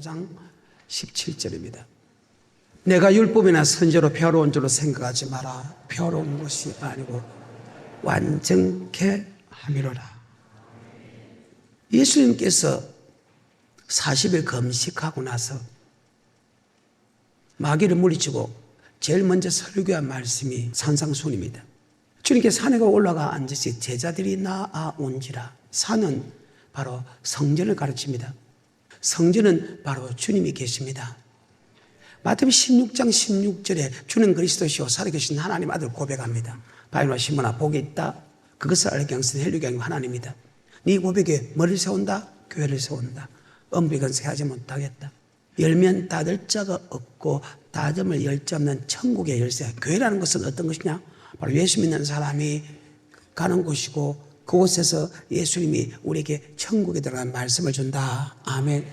5장 17절입니다. 내가 율법이나 선지로 평화로운 줄로 생각하지 마라. 평화로운 것이 아니고 완전케 함이로라. 예수님께서 40일 금식하고 나서 마귀를 물리치고 제일 먼저 설교한 말씀이 산상순입니다. 주님께서 산에 올라가 앉으시 제자들이 나아온지라. 산은 바로 성전을 가르칩니다. 성전은 바로 주님이 계십니다. 마태복음 16장 16절에 주는 그리스도시요 살아계신 하나님 아들 고백합니다. 바위나 시몬아 복이 있다. 그것을 알게 하신 헬류경이 하나님이다. 네 고백에 뭐를 세운다? 교회를 세운다. 엄비건세 하지 못하겠다. 열면 닫을 자가 없고 닫음을 열 자 없는 천국의 열쇠. 교회라는 것은 어떤 것이냐? 바로 예수 믿는 사람이 가는 곳이고 그곳에서 예수님이 우리에게 천국에 들어가는 말씀을 준다. 아멘.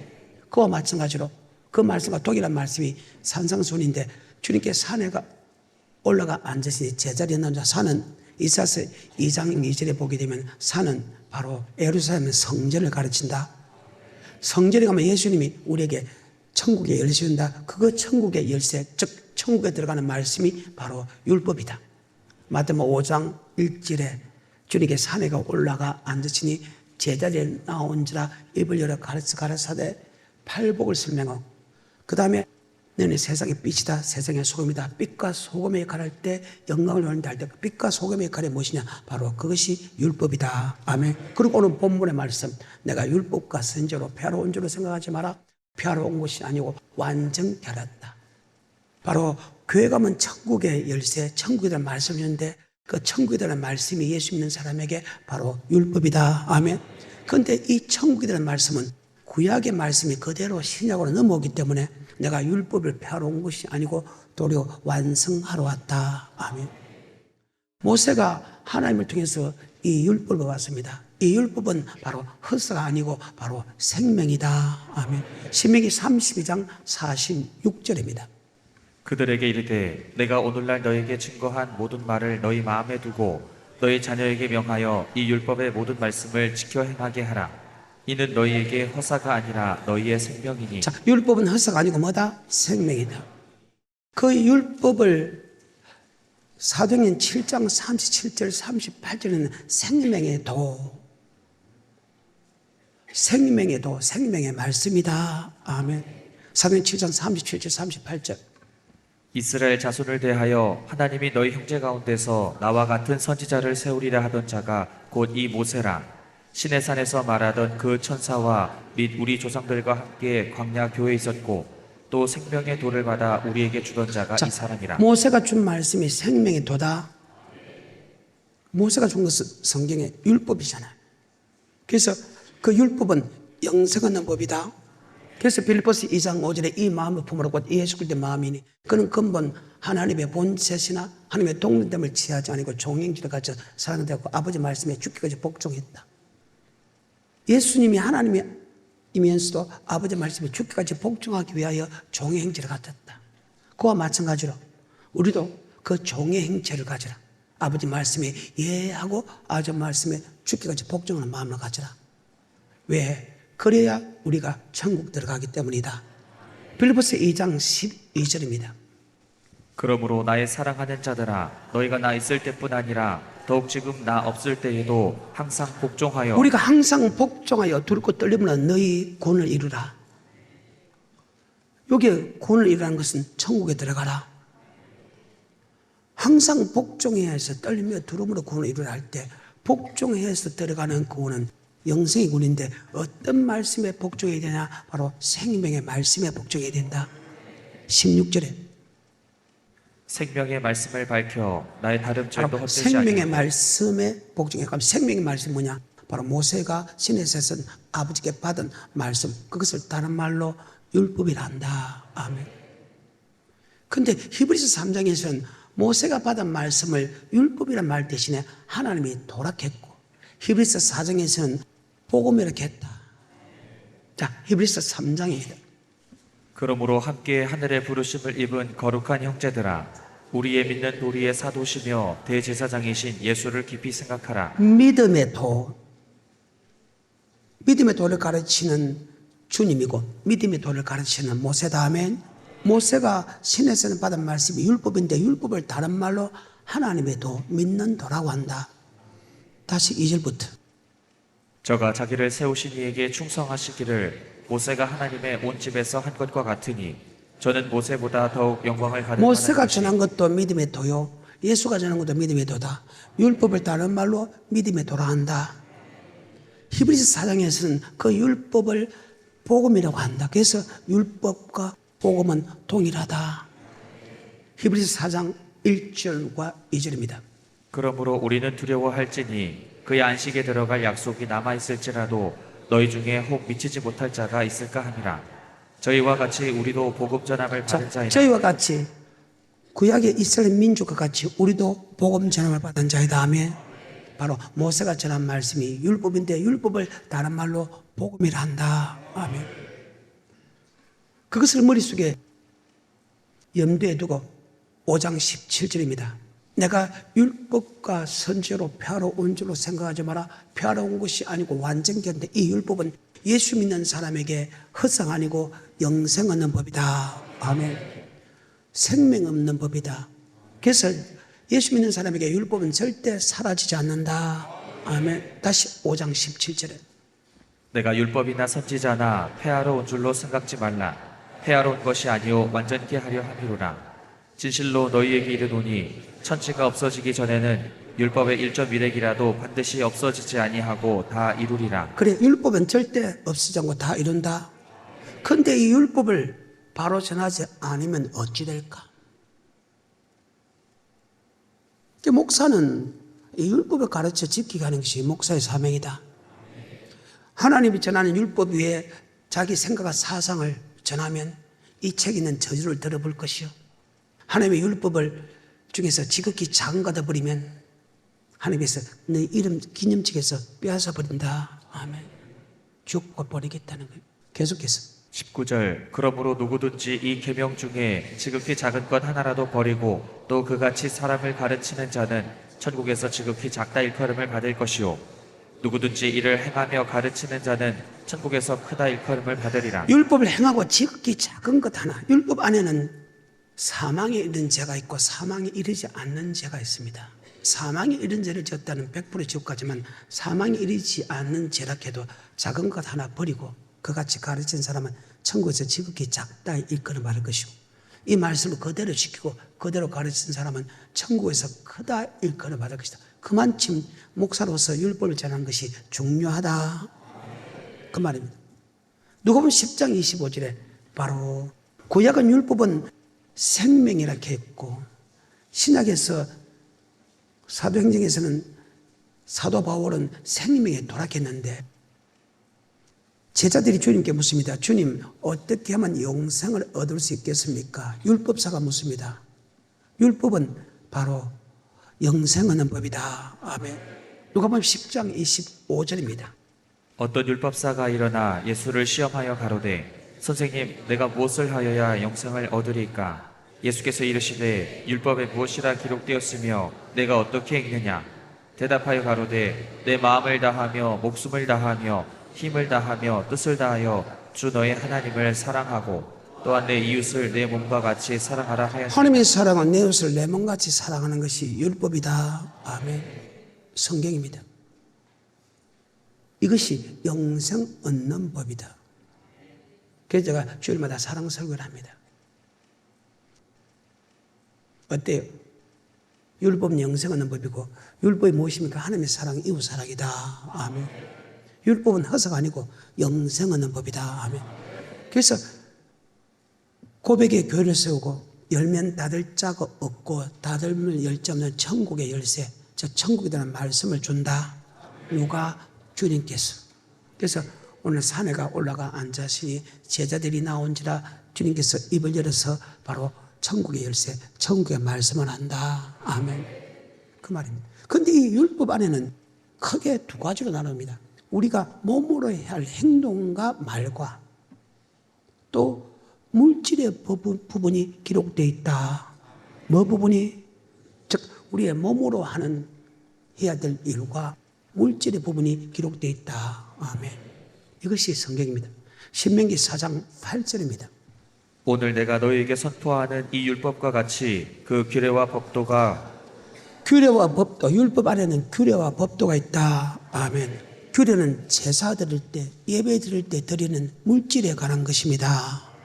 그와 마찬가지로 그 말씀과 동일한 말씀이 산상순인데 주님께 산에 올라가 앉으시니 제자리에 앉아. 산은 이사야서 2장 2절에 보게 되면 산은 바로 예루살렘 성전을 가르친다. 성전에 가면 예수님이 우리에게 천국의 열쇠 준다. 그 천국의 열쇠, 즉 천국에 들어가는 말씀이 바로 율법이다. 마태복음 5장 1절에 주님께 산에 올라가 앉으시니 제자리에 나온지라 입을 열어 가라사대 팔복을 설명하고 그 다음에 너는 세상의 빛이다. 세상의 소금이다. 빛과 소금의 역할을 할 때 영광을 받는다 할 때 빛과 소금의 역할이 무엇이냐? 바로 그것이 율법이다. 아멘. 그리고 오늘 본문의 말씀, 내가 율법과 선지로 평화로운 줄로 생각하지 마라. 평화로운 것이 아니고 완전케 하였다. 바로 교회 가면 천국의 열쇠, 천국에 대한 말씀이 있는데 그 천국에 대한 말씀이 예수 믿는 사람에게 바로 율법이다. 아멘. 그런데 이 천국에 대한 말씀은 구약의 말씀이 그대로 신약으로 넘어오기 때문에 내가 율법을 펴놓은 것이 아니고 도리어 완성하러 왔다. 아멘. 모세가 하나님을 통해서 이 율법을 받았습니다. 이 율법은 바로 헛사가 아니고 바로 생명이다. 아멘. 신명기 32장 46절입니다. 그들에게 이르되 내가 오늘날 너에게 증거한 모든 말을 너희 마음에 두고 너희 자녀에게 명하여 이 율법의 모든 말씀을 지켜 행하게 하라. 이는 너희에게 허사가 아니라 너희의 생명이니. 자, 율법은 허사가 아니고 뭐다? 생명이다. 그 율법을 사도행전 7장 37절 38절에는 생명의 도, 생명의 말씀이다. 아멘. 사도행전 7장 37절 38절. 이스라엘 자손을 대하여 하나님이 너희 형제 가운데서 나와 같은 선지자를 세우리라 하던 자가 곧 이 모세라. 시내산에서 말하던 그 천사와 및 우리 조상들과 함께 광야 교회에 있었고 또 생명의 도를 받아 우리에게 주던 자가 이 사람이라. 모세가 준 말씀이 생명의 도다. 모세가 준 것은 성경의 율법이잖아요. 그래서 그 율법은 영생하는 법이다. 그래서 빌립보서 2장 5절에 이 마음을 품으라 곧 예수 그리스도의 마음이니 그는 근본 하나님의 본체시나 하나님의 동일됨을 취하지 아니고 종행지를 가져 살아내고 아버지 말씀에 죽기까지 복종했다. 예수님이 하나님이면서도 아버지 말씀에 죽기까지 복종하기 위하여 종의 행체를 가졌다. 그와 마찬가지로 우리도 그 종의 행체를 가져라. 아버지 말씀에 예하고 아버지 말씀에 죽기까지 복종하는 마음을 가져라. 왜? 그래야 우리가 천국 들어가기 때문이다. 빌립보서 2장 12절입니다. 그러므로 나의 사랑하는 자들아 너희가 나 있을 때뿐 아니라 더욱 지금 나 없을 때에도 항상 복종하여 우리가 항상 복종하여 두렵고 떨림으로 너희 구원을 이루라. 여기에 구원을 이루라는 것은 천국에 들어가라. 항상 복종해야 해서 떨리며 두려움으로 구원을 이루라 할 때 복종해서 들어가는 구원은 영생의 구원인데 어떤 말씀에 복종해야 되냐? 바로 생명의 말씀에 복종해야 된다. 16절에 생명의 말씀을 밝혀 나의 다름질도 헛되지 아니하게 생명의 말씀에 복종해. 그럼 생명의 말씀이 뭐냐? 바로 모세가 시내에서 아버지께 받은 말씀, 그것을 다른 말로 율법이라 한다. 아멘. 근데 히브리서 3장에서는 모세가 받은 말씀을 율법이란 말 대신에 하나님이 도락했고 히브리서 4장에서는 복음이라 했다. 자, 히브리서 3장입니다. 그러므로 함께 하늘의 부르심을 입은 거룩한 형제들아 우리의 믿는 도리의 사도시며 대제사장이신 예수를 깊이 생각하라. 믿음의 도를 가르치는 주님이고 믿음의 도를 가르치는 모세다. 아멘. 모세가 시내에서 받은 말씀이 율법인데 율법을 다른 말로 하나님의 도, 믿는 도라고 한다. 다시 2절부터. 저가 자기를 세우신 이에게 충성하시기를 모세가 하나님의 온 집에서 한 것과 같으니 저는 모세보다 더욱 영광을 받을 모세가 만한 것이 전한 것도 믿음의 도요, 예수가 전한 것도 믿음의 도다. 율법을 다른 말로 믿음의 도라 한다. 히브리서 4장에서는 그 율법을 복음이라고 한다. 그래서 율법과 복음은 동일하다. 히브리서 4장 1절과 2절입니다. 그러므로 우리는 두려워할지니 그의 안식에 들어갈 약속이 남아있을지라도 너희 중에 혹 미치지 못할 자가 있을까 함이라. 저희와 같이 우리도 복음 전함을 받은 자이나 저희와 같이 구약의 이스라엘 민족과 같이 우리도 복음 전함을 받은 자이다. 아멘. 바로 모세가 전한 말씀이 율법인데 율법을 다른 말로 복음이라 한다. 아멘. 그것을 머릿속에 염두에 두고 5장 17절입니다. 내가 율법과 선지로 펴러온 줄로 생각하지 마라. 펴러온 것이 아니고 완전견데 이 율법은 예수 믿는 사람에게 허상 아니고 영생 얻는 법이다. 아멘. 생명 없는 법이다. 그래서 예수 믿는 사람에게 율법은 절대 사라지지 않는다. 아멘. 다시 5장 17절에 내가 율법이나 선지자나 폐하러 온 줄로 생각지 말라. 폐하러 온 것이 아니요 완전케 하려 함이로라. 진실로 너희에게 이르노니 천지가 없어지기 전에는 율법의 일점 미렉이라도 반드시 없어지지 아니하고 다 이루리라. 그래, 율법은 절대 없어지지 않고 다 이룬다. 그런데 이 율법을 바로 전하지 않으면 어찌 될까? 목사는 이 율법을 가르쳐 지키게 하는 것이 목사의 사명이다. 하나님이 전하는 율법 위에 자기 생각과 사상을 전하면 이 책에 있는 저주를 들어볼 것이요, 하나님의 율법을 중에서 지극히 작은 거다 버리면 하나님께서 내 이름 기념책에서 빼앗아 버린다. 아멘. 죽고 버리겠다는 거예요. 계속해서 19절 그러므로 누구든지 이 계명 중에 지극히 작은 것 하나라도 버리고 또 그같이 사람을 가르치는 자는 천국에서 지극히 작다 일컬음을 받을 것이요 누구든지 이를 행하며 가르치는 자는 천국에서 크다 일컬음을 받으리라. 율법을 행하고 지극히 작은 것 하나, 율법 안에는 사망에 이른 죄가 있고 사망에 이르지 않는 죄가 있습니다. 사망에 이른 죄를 지었다는 100% 지옥 가지만 사망에 이르지 않는 죄라 해도 작은 것 하나 버리고 그같이 가르친 사람은 천국에서 지극히 작다 일컬음 받을 것이고, 이 말씀을 그대로 지키고 그대로 가르친 사람은 천국에서 크다 일컬음 받을 것이다. 그만큼 목사로서 율법을 전하는 것이 중요하다, 그 말입니다. 누가복음 10장 25절에 바로 구약은 율법은 생명이라 했고, 신약에서 사도행전에서는 사도 바울은 생명에 도락했는데, 제자들이 주님께 묻습니다. 주님, 어떻게 하면 영생을 얻을 수 있겠습니까? 율법사가 묻습니다. 율법은 바로 영생 얻는 법이다. 아멘. 누가복음 10장 25절입니다. 어떤 율법사가 일어나 예수를 시험하여 가로되 선생님 내가 무엇을 하여야 영생을 얻으리까? 예수께서 이르시되 율법에 무엇이라 기록되었으며 내가 어떻게 읽느냐? 대답하여 가로되 내 마음을 다하며 목숨을 다하며 힘을 다하며 뜻을 다하여 주 너의 하나님을 사랑하고 또한 내 이웃을 내 몸과 같이 사랑하라 하였습니다. 하나님의 사랑은 내 이웃을 내 몸같이 사랑하는 것이 율법이다. 아멘. 성경입니다. 이것이 영생 얻는 법이다. 그래서 제가 주일마다 사랑 설교를 합니다. 어때요? 율법은 영생 얻는 법이고 율법이 무엇입니까? 하나님의 사랑, 이웃 사랑이다. 아멘. 율법은 허사가 아니고 영생 얻는 법이다. 아멘. 그래서 고백의 교회를 세우고 열면 닫을 자가 없고 닫으면 열 자 없는 천국의 열쇠, 저 천국에 대한 말씀을 준다. 누가? 주님께서. 그래서 오늘 산에가 올라가 앉으시니 제자들이 나온지라 주님께서 입을 열어서 바로 천국의 열쇠, 천국의 말씀을 한다. 아멘. 그 말입니다. 그런데 이 율법 안에는 크게 두 가지로 나눕니다. 우리가 몸으로 해야 할 행동과 말과 또 물질의 부분이 기록되어 있다. 뭐 부분이? 즉 우리의 몸으로 해야 될 일과 물질의 부분이 기록되어 있다. 아멘. 이것이 성경입니다. 신명기 4장 8절입니다. 오늘 내가 너희에게 선포하는 이 율법과 같이 그 규례와 법도가 규례와 법도, 율법 안에는 규례와 법도가 있다. 아멘. 규례는 제사 드릴 때, 예배 드릴 때 드리는 물질에 관한 것입니다.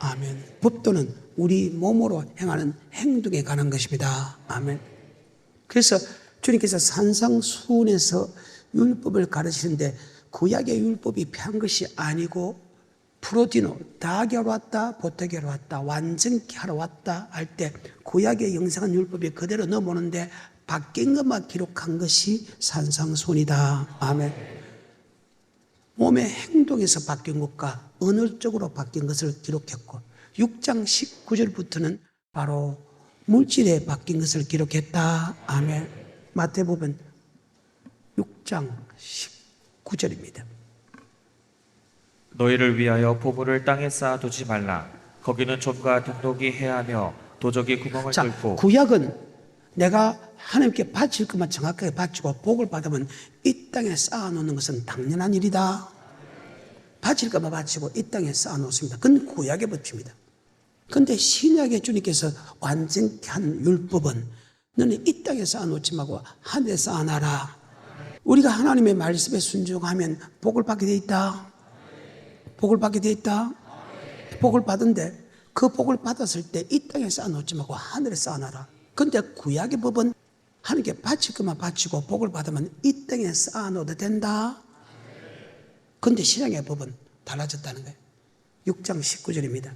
아멘. 법도는 우리 몸으로 행하는 행동에 관한 것입니다. 아멘. 그래서 주님께서 산상수훈에서 율법을 가르치는데 구약의 율법이 폐한 것이 아니고 프로디노, 다 하러 왔다, 보태게 하러 왔다, 완전케 하러 왔다 할 때 구약의 영생한 율법이 그대로 넘어오는데 바뀐 것만 기록한 것이 산상수훈이다. 아멘. 몸의 행동에서 바뀐 것과 언어적으로 바뀐 것을 기록했고 6장 19절부터는 바로 물질에 바뀐 것을 기록했다. 아멘. 마태복음 6장 19절입니다. 너희를 위하여 보물을 땅에 쌓아두지 말라. 거기는 좀과 등록이 해하며 도적이 구멍을 자, 뚫고 구약은 내가 하나님께 바칠 것만 정확하게 바치고 복을 받으면 이 땅에 쌓아놓는 것은 당연한 일이다. 바칠 것만 바치고 이 땅에 쌓아놓습니다. 그건 구약의 법입니다. 그런데 신약의 주님께서 완전케 한 율법은 너는 이 땅에 쌓아놓지 말고 하늘에 쌓아놔라. 우리가 하나님의 말씀에 순종하면 복을 받게 돼 있다. 복을 받게 돼 있다. 복을 받은데 그 복을 받았을 때 이 땅에 쌓아놓지 말고 하늘에 쌓아놔라. 그런데 구약의 법은 하나님께 바칠 것만 바치고 복을 받으면 이 땅에 쌓아놓아도 된다. 그런데 신약의 법은 달라졌다는 거예요. 6장 19절입니다.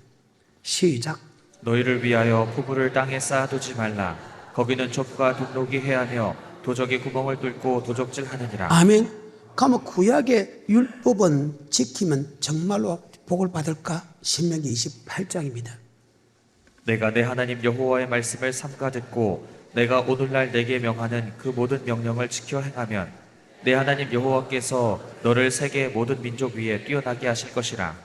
시작. 너희를 위하여 보물을 땅에 쌓아두지 말라. 거기는 좀과 등록이 해하며 도적이 구멍을 뚫고 도적질하느니라. 아멘. 그러면 구약의 율법은 지키면 정말로 복을 받을까? 신명기 28장입니다. 내가 내 하나님 여호와의 말씀을 삼가 듣고 내가 오늘날 내게 명하는 그 모든 명령을 지켜 행하면 내 하나님 여호와께서 너를 세계의 모든 민족 위에 뛰어나게 하실 것이라.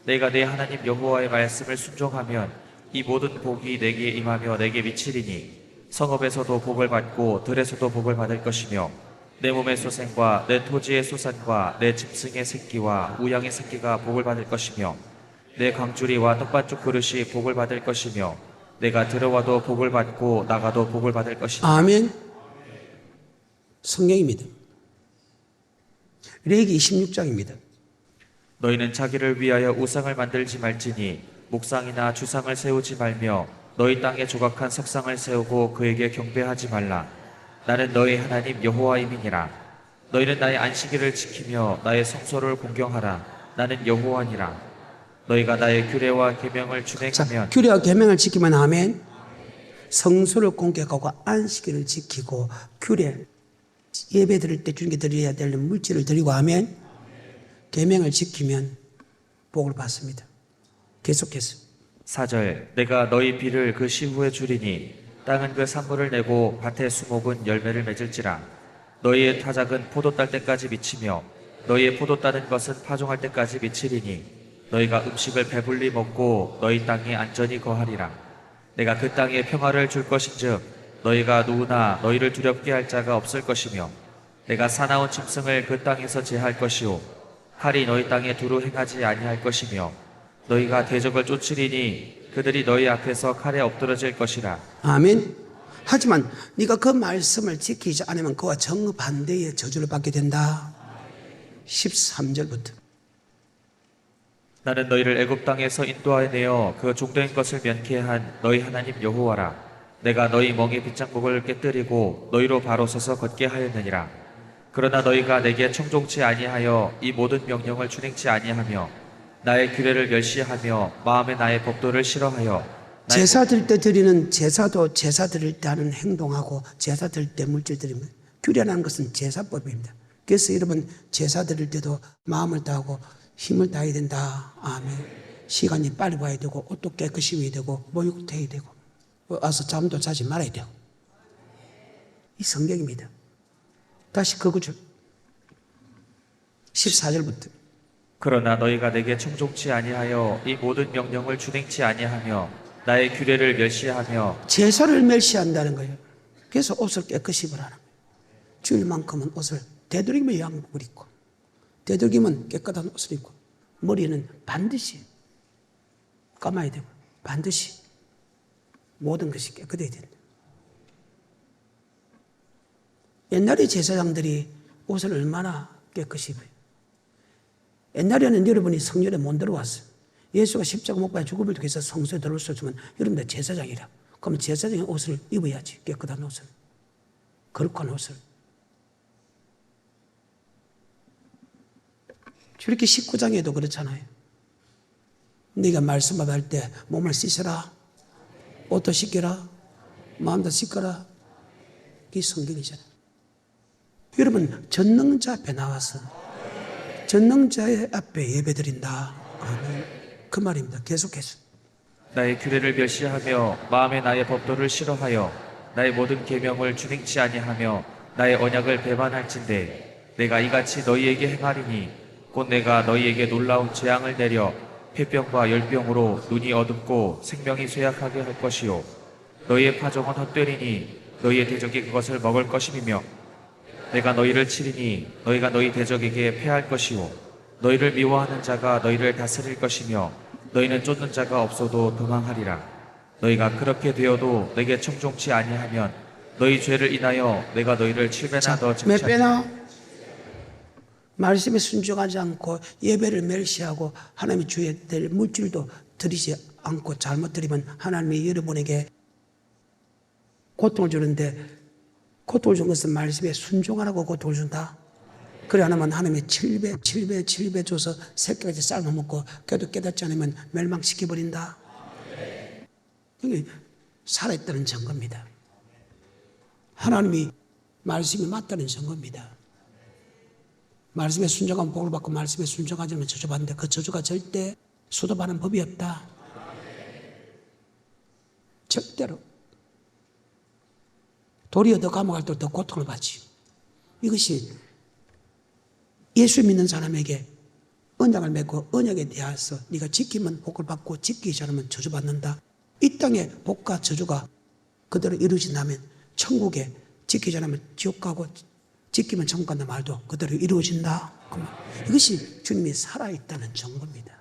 내가 내 하나님 여호와의 말씀을 순종하면 이 모든 복이 내게 임하며 내게 미치리니 성읍에서도 복을 받고 들에서도 복을 받을 것이며 내 몸의 소생과 내 토지의 소산과 내 짐승의 새끼와 우양의 새끼가 복을 받을 것이며 내 강주리와 떡반죽 그릇이 복을 받을 것이며 내가 들어와도 복을 받고 나가도 복을 받을 것이다. 아멘. 성경입니다. 레위기 26장입니다. 너희는 자기를 위하여 우상을 만들지 말지니 목상이나 주상을 세우지 말며 너희 땅에 조각한 석상을 세우고 그에게 경배하지 말라. 나는 너희 하나님 여호와임이니라. 너희는 나의 안식일을 지키며 나의 성소를 공경하라. 나는 여호와니라. 너희가 나의 규례와 계명을 준행하면 규례와 계명을 지키면 아멘. 성소를 공격하고 안식일을 지키고 규례 예배 드릴 때 주님께 드려야 될 물질을 드리고 아멘. 계명을 지키면 복을 받습니다. 계속해서 4절 내가 너희 비를 그 시후에 주리니 땅은 그 산물을 내고 밭의 수목은 열매를 맺을지라. 너희의 타작은 포도 딸 때까지 미치며 너희의 포도 따는 것은 파종할 때까지 미치리니 너희가 음식을 배불리 먹고 너희 땅에 안전히 거하리라. 내가 그 땅에 평화를 줄 것인즉 너희가 누구나 너희를 두렵게 할 자가 없을 것이며 내가 사나운 짐승을 그 땅에서 제할 것이요 칼이 너희 땅에 두루 행하지 아니할 것이며 너희가 대적을 쫓으리니 그들이 너희 앞에서 칼에 엎드러질 것이라. 아멘. 하지만 네가 그 말씀을 지키지 않으면 그와 정반대의 저주를 받게 된다. 13절부터 나는 너희를 애굽 땅에서 인도하여 내어 그 종된 것을 면케 한 너희 하나님 여호와라. 내가 너희 멍에 빗장목을 깨뜨리고 너희로 바로 서서 걷게 하였느니라. 그러나 너희가 내게 청종치 아니하여 이 모든 명령을 준행치 아니하며 나의 규례를 멸시하며 마음에 나의 법도를 싫어하여 제사 드릴 때 드리는 제사도 제사 드릴 때 하는 행동하고 제사 드릴 때 물질 드리면 규례라는 것은 제사법입니다. 그래서 여러분 제사 드릴 때도 마음을 다하고 힘을 다해야 된다. 아멘. 시간이 빨리 와야 되고 옷도 깨끗이 입어야 되고 목욕도 해야 되고 와서 잠도 자지 말아야 되고 이 성경입니다. 다시 그 구절 14절부터 그러나 너희가 내게 청종치 아니하여 이 모든 명령을 준행치 아니하며 나의 규례를 멸시하며 제사를 멸시한다는 거예요. 그래서 옷을 깨끗이 입으라는 거예요. 주일만큼은 옷을 되도록이면 양복을 입고 되도록이면 깨끗한 옷을 입고 머리는 반드시 감아야 되고 반드시 모든 것이 깨끗해야 된다. 옛날에 제사장들이 옷을 얼마나 깨끗이 입어요. 옛날에는 여러분이 성전에 못 들어왔어요. 예수가 십자가 못 박혀 죽음을 통해서 성소에 들어올 수 없으면 여러분들 제사장이라. 그러면 제사장의 옷을 입어야지. 깨끗한 옷을. 거룩한 옷을. 저렇게 19장에도 그렇잖아요. 네가 말씀 받을 때 몸을 씻어라. 옷도 씻겨라. 마음도 씻거라. 이게 성경이잖아요. 여러분 전능자 앞에 나와서 전능자의 앞에 예배드린다. 아멘. 그 말입니다. 계속해서. 나의 규례를 멸시하며 마음에 나의 법도를 싫어하여 나의 모든 계명을 준행치 아니하며 나의 언약을 배반할진대 내가 이같이 너희에게 행하리니 곧 내가 너희에게 놀라운 재앙을 내려 폐병과 열병으로 눈이 어둡고 생명이 쇠약하게 할 것이요 너희의 파종은 헛되리니 너희의 대적이 그것을 먹을 것임이며 내가 너희를 치리니 너희가 너희 대적에게 패할 것이요 너희를 미워하는 자가 너희를 다스릴 것이며 너희는 쫓는 자가 없어도 도망하리라. 너희가 그렇게 되어도 내게 청종치 아니하면 너희 죄를 인하여 내가 너희를 7배나 더 몇 정치하리라. 배나? 말씀에 순종하지 않고 예배를 멸시하고 하나님의 주에 될 물질도 드리지 않고 잘못 드리면 하나님이 여러분에게 고통을 주는데 고통을 준 것은 말씀에 순종하라고 고통을 준다. 그래 안 하면 하나님이 7배 줘서 새끼까지 삶아 먹고 그래도 깨닫지 않으면 멸망시켜버린다. 이게 살아있다는 증거입니다. 하나님이 말씀이 맞다는 증거입니다. 말씀에 순종하면 복을 받고 말씀에 순종하지 않으면 저주받는데 그 저주가 절대 수도받는 법이 없다. 절대로. 도리어 더 감옥할 때 더 고통을 받지. 이것이 예수 믿는 사람에게 언약을 맺고 언약에 대해서 네가 지키면 복을 받고 지키지 않으면 저주받는다. 이 땅의 복과 저주가 그대로 이루어진다면 천국에 지키지 않으면 지옥 가고 지키면 천국 간다 말도 그대로 이루어진다. 이것이 주님이 살아있다는 증거입니다.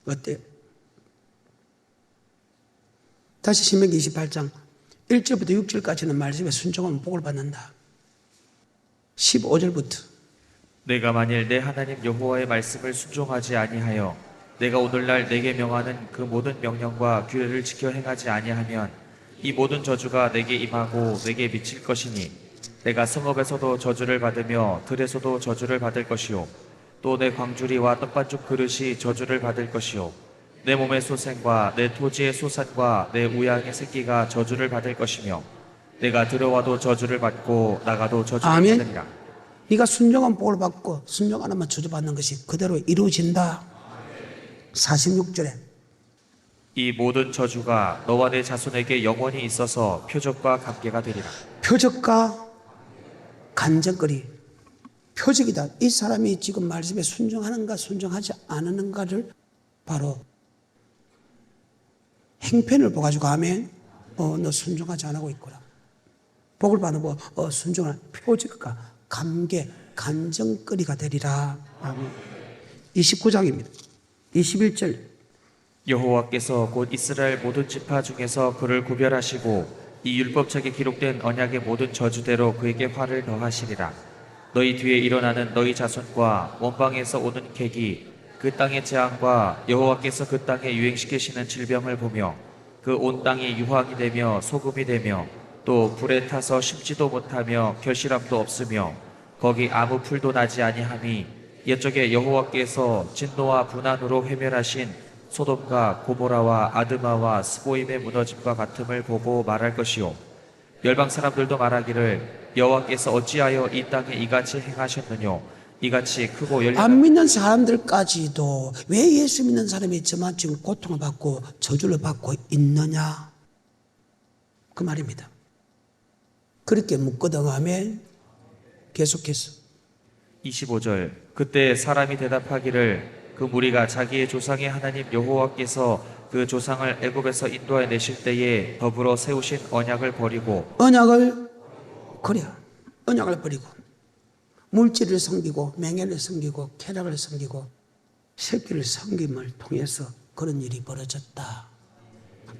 어때요? 다시 신명기 28장 1절부터 6절까지는 말씀에 순종하면 복을 받는다. 15절부터 내가 만일 내 하나님 여호와의 말씀을 순종하지 아니하여 내가 오늘날 내게 명하는 그 모든 명령과 규례를 지켜 행하지 아니하면 이 모든 저주가 내게 임하고 내게 미칠 것이니 내가 성읍에서도 저주를 받으며 들에서도 저주를 받을 것이요 또 내 광주리와 떡반죽 그릇이 저주를 받을 것이요 내 몸의 소생과 내 토지의 소산과 내 우양의 새끼가 저주를 받을 것이며 내가 들어와도 저주를 받고 나가도 저주를 아멘. 받으리라. 네가 순종하면 복을 받고 순종 안 하면 저주받는 것이 그대로 이루어진다. 46절에 이 모든 저주가 너와 내 자손에게 영원히 있어서 표적과 관계가 되리라. 표적과 간접거리. 표적이다. 이 사람이 지금 말씀에 순종하는가 순종하지 않는가를 바로 행편을 보가지고 아멘. 너 순종하지 않고 있구나. 복을 받고 순종하는 표적과 관계, 간접거리가 되리라. 아멘. 29장입니다. 21절. 여호와께서 곧 이스라엘 모든 지파 중에서 그를 구별하시고 이 율법책에 기록된 언약의 모든 저주대로 그에게 화를 더하시리라. 너희 뒤에 일어나는 너희 자손과 원방에서 오는 객이 그 땅의 재앙과 여호와께서 그 땅에 유행시키시는 질병을 보며 그 온 땅이 유황이 되며 소금이 되며 또 불에 타서 심지도 못하며 결실함도 없으며 거기 아무 풀도 나지 아니함이 옛적에 여호와께서 진노와 분한으로 회멸하신 소돔과 고모라와 아드마와 스보임의 무너짐과 같음을 보고 말할 것이요 열방 사람들도 말하기를 여호와께서 어찌하여 이 땅에 이같이 행하셨느뇨 이같이 크고 안 열렬한 믿는 사람들까지도 왜 예수 믿는 사람이 저만 지금 고통을 받고 저주를 받고 있느냐? 그 말입니다. 그렇게 묻거든 하면 계속해서 25절 그때 사람이 대답하기를 그 무리가 자기의 조상의 하나님 여호와께서 그 조상을 애굽에서 인도해 내실 때에 더불어 세우신 언약을 버리고 언약을 버려. 언약을 버리고 물질을 섬기고 명예를 섬기고 쾌락을 섬기고 새끼를 섬김을 통해서 그런 일이 벌어졌다.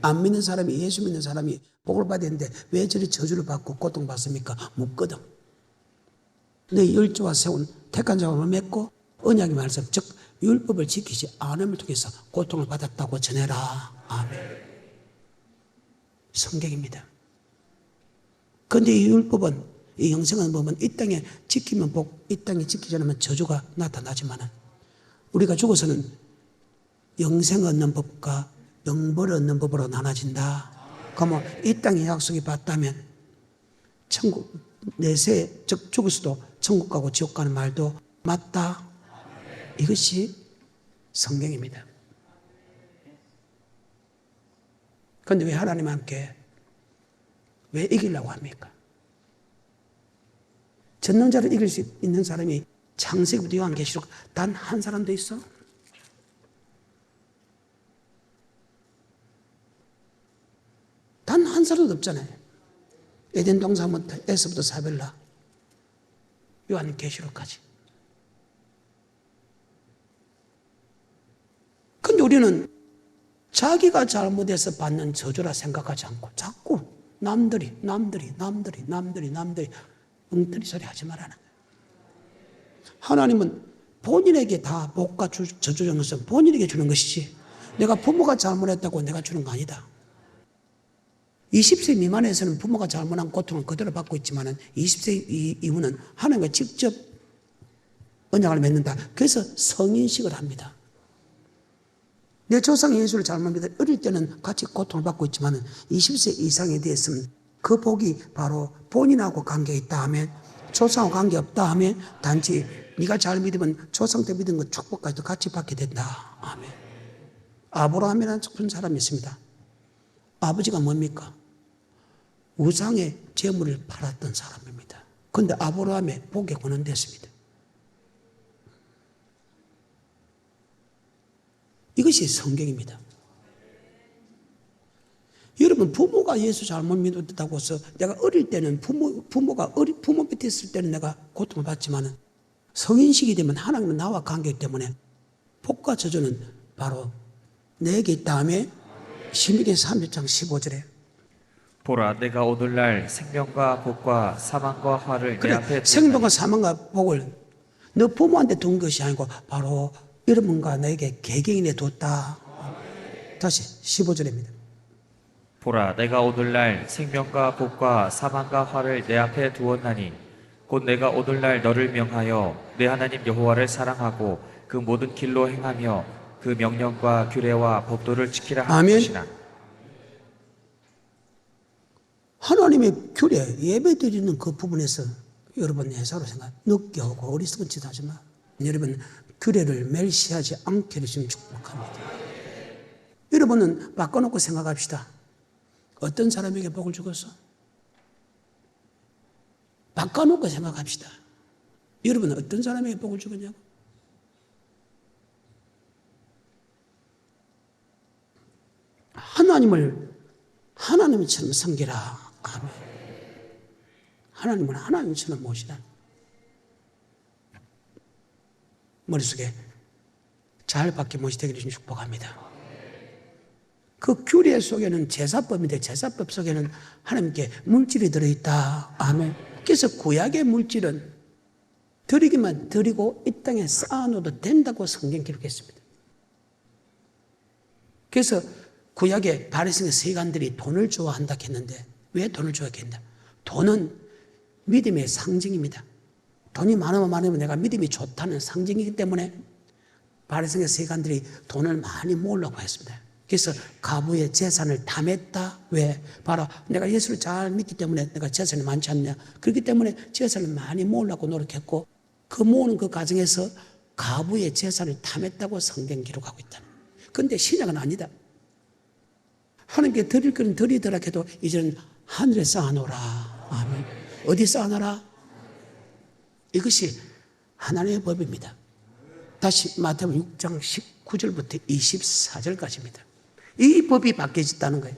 안 믿는 사람이 예수 믿는 사람이 복을 받아야 되는데 왜 저리 저주를 받고 고통받습니까? 묻거든. 내 열조와 세운 택한 자와 맺고 언약의 말씀 즉 율법을 지키지 않음을 통해서 고통을 받았다고 전해라. 아멘. 성경입니다. 그런데 이 율법은 이 영생은 보면 이 땅에 지키면 복, 이 땅에 지키지 않으면 저주가 나타나지만 우리가 죽어서는 영생 얻는 법과 영벌 얻는 법으로 나눠진다. 그러면 이 땅에 약속이 받다면 천국 내세 즉 죽어서도 천국 가고 지옥 가는 말도 맞다. 이것이 성경입니다. 그런데 왜 하나님 함께 왜 이기려고 합니까? 전능자를 이길 수 있는 사람이 창세기부터 요한계시록 단 한 사람도 있어? 단 한 사람도 없잖아요. 에덴 동산부터 에서부터 사벨라 요한계시록까지. 근데 우리는 자기가 잘못해서 받는 저주라 생각하지 않고 자꾸 남들이 엉터리 소리 하지 말라는 거예요. 하나님은 본인에게 다 복과 저주 주는 것은 본인에게 주는 것이지 내가 부모가 잘못했다고 내가 주는 거 아니다. 20세 미만에서는 부모가 잘못한 고통을 그대로 받고 있지만 20세 이후는 하나님과 직접 언약을 맺는다. 그래서 성인식을 합니다. 내 조상 예수를 잘못 믿어 어릴 때는 같이 고통을 받고 있지만 20세 이상에 대해서는 그 복이 바로 본인하고 관계있다 하면 조상하고 관계없다 하면 단지 네가 잘 믿으면 조상 때 믿은 그 축복까지도 같이 받게 된다. 아멘. 아브라함이라는 큰 사람이 있습니다. 아버지가 뭡니까? 우상의 재물을 팔았던 사람입니다. 그런데 아브라함의 복에 권한됐습니다. 이것이 성경입니다. 여러분 부모가 예수 잘못 믿었다고 해서 내가 어릴 때는 부모 밑에 있을 때는 내가 고통을 받지만 성인식이 되면 하나님은 나와 관계이기 때문에 복과 저주는 바로 내게 있다 하며 신명기 30장 15절에 보라 내가 오늘날 생명과 복과 사망과 화를 내 앞에 그래, 생명과 사망과 복을 너 부모한테 둔 것이 아니고 바로 여러분과 너에게 개개인에 뒀다. 다시 15절입니다. 보라 내가 오늘날 생명과 복과 사망과 화를 내 앞에 두었나니 곧 내가 오늘날 너를 명하여 내 하나님 여호와를 사랑하고 그 모든 길로 행하며 그 명령과 규례와 법도를 지키라 하는 아멘. 것이나. 하나님의 규례 예배 드리는 그 부분에서 여러분 회사로 생각 늦게 오고 어리석은 짓 하지 마. 여러분 규례를 멸시하지 않게 해주시면 축복합니다. 여러분은 바꿔놓고 생각합시다. 어떤 사람에게 복을 주겠어? 바꿔놓고 생각합시다. 여러분은 어떤 사람에게 복을 주겠냐고? 하나님처럼 섬기라. 아멘. 하나님은 하나님처럼 모시라. 머릿속에 잘 받게 모시되기를 축복합니다. 그 규례 속에는 제사법인데 제사법 속에는 하나님께 물질이 들어있다. 아멘. 그래서 구약의 물질은 드리기만 드리고 이 땅에 쌓아놓아도 된다고 성경 기록했습니다. 그래서 구약의 바리새인의 서기관들이 돈을 좋아한다 했는데 왜 돈을 좋아했겠냐? 돈은 믿음의 상징입니다. 돈이 많으면 내가 믿음이 좋다는 상징이기 때문에 바리새인의 서기관들이 돈을 많이 모으려고 했습니다. 그래서 가부의 재산을 탐했다. 왜? 바로 내가 예수를 잘 믿기 때문에 내가 재산이 많지 않냐. 그렇기 때문에 재산을 많이 모으려고 노력했고 그 모으는 그 과정에서 가부의 재산을 탐했다고 성경 기록하고 있다. 그런데 신약은 아니다. 하나님께 드릴 것은 드리더라 해도 이제는 하늘에 쌓아놓으라. 아멘. 어디 쌓아놔라? 이것이 하나님의 법입니다. 다시 마태복음 6장 19절부터 24절까지입니다. 이 법이 바뀌어졌다는 거예요.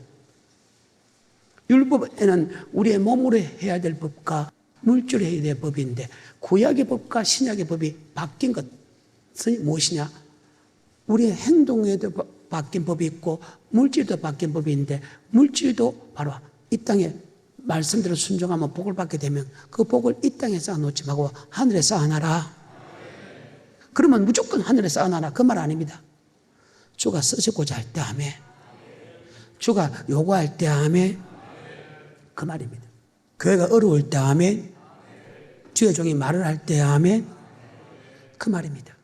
율법에는 우리의 몸으로 해야 될 법과 물질로 해야 될 법인데 구약의 법과 신약의 법이 바뀐 것은 무엇이냐? 우리의 행동에도 바뀐 법이 있고 물질도 바뀐 법이 있는데, 물질도 바로 이 땅에 말씀대로 순종하면 복을 받게 되면 그 복을 이 땅에 쌓아놓지 말고 하늘에 쌓아놔라. 그러면 무조건 하늘에 쌓아놔라, 그 말 아닙니다. 주가 쓰시고자 할 때 아멘, 주가 요구할 때 아멘, 그 말입니다. 교회가 어려울 때 아멘, 주의 종이 말을 할 때 아멘, 그 말입니다.